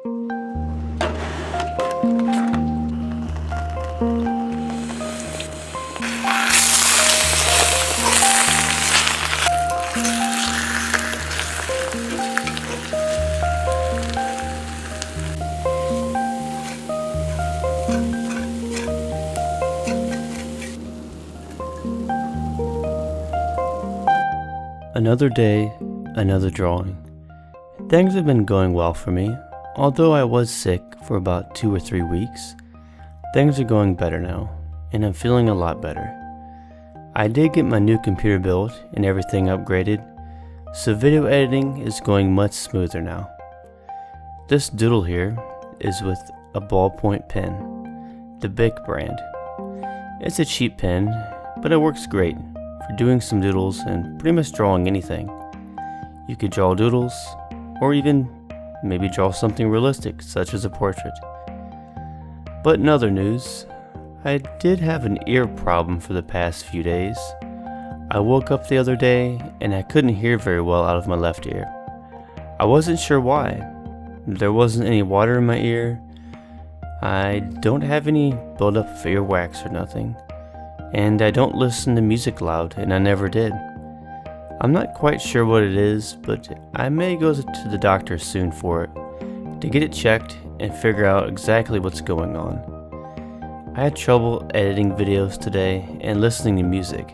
Another day, another drawing. Things have been going well for me. Although I was sick for about 2 or 3 weeks, things are going better now, and I'm feeling a lot better. I did get my new computer built and everything upgraded, so video editing is going much smoother now. This doodle here is with a ballpoint pen, the Bic brand. It's a cheap pen, but it works great for doing some doodles and pretty much drawing anything. You could draw doodles, or even maybe draw something realistic, such as a portrait. But in other news, I did have an ear problem for the past few days. I woke up the other day and I couldn't hear very well out of my left ear. I wasn't sure why. There wasn't any water in my ear. I don't have any buildup of earwax or nothing. And I don't listen to music loud, and I never did. I'm not quite sure what it is, but I may go to the doctor soon for it, to get it checked and figure out exactly what's going on. I had trouble editing videos today and listening to music.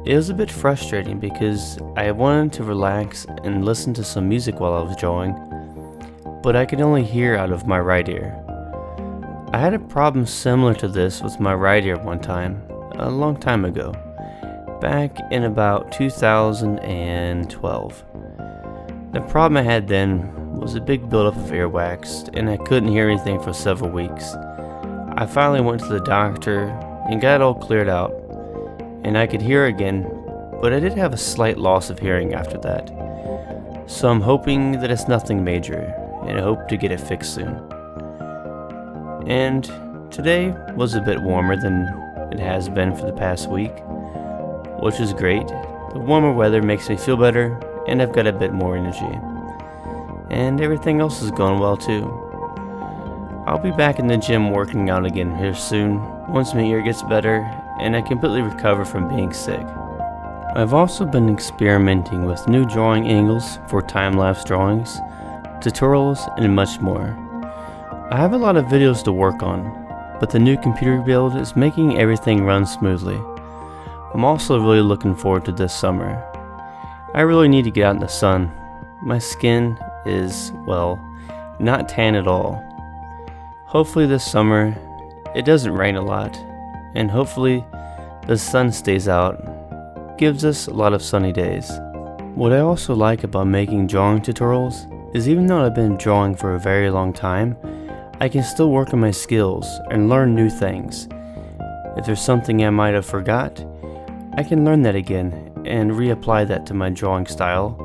It was a bit frustrating because I wanted to relax and listen to some music while I was drawing, but I could only hear out of my right ear. I had a problem similar to this with my right ear one time, a long time ago, back in about 2012. The problem I had then was a big buildup of earwax, and I couldn't hear anything for several weeks. I finally went to the doctor and got it all cleared out, and I could hear again, but I did have a slight loss of hearing after that. So I'm hoping that it's nothing major, and I hope to get it fixed soon. And today was a bit warmer than it has been for the past week, which is great. The warmer weather makes me feel better, and I've got a bit more energy. And everything else is going well too. I'll be back in the gym working out again here soon, once my ear gets better and I completely recover from being sick. I've also been experimenting with new drawing angles for time-lapse drawings, tutorials, and much more. I have a lot of videos to work on, but the new computer build is making everything run smoothly. I'm also really looking forward to this summer. I really need to get out in the sun. My skin is, well, not tan at all. Hopefully this summer it doesn't rain a lot, and hopefully the sun stays out, gives us a lot of sunny days. What I also like about making drawing tutorials is even though I've been drawing for a very long time, I can still work on my skills and learn new things. If there's something I might have forgot, I can learn that again and reapply that to my drawing style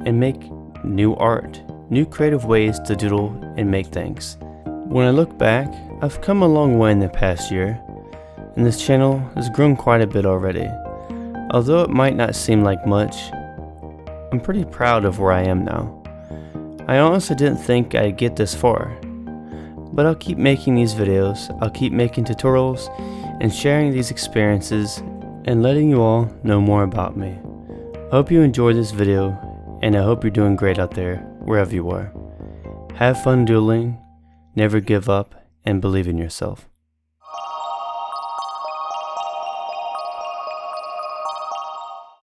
and make new art, new creative ways to doodle and make things. When I look back, I've come a long way in the past year, and this channel has grown quite a bit already. Although it might not seem like much, I'm pretty proud of where I am now. I honestly didn't think I'd get this far. But I'll keep making these videos, I'll keep making tutorials, and sharing these experiences, and letting you all know more about me. I hope you enjoyed this video, and I hope you're doing great out there, wherever you are. Have fun doodling, never give up, and believe in yourself.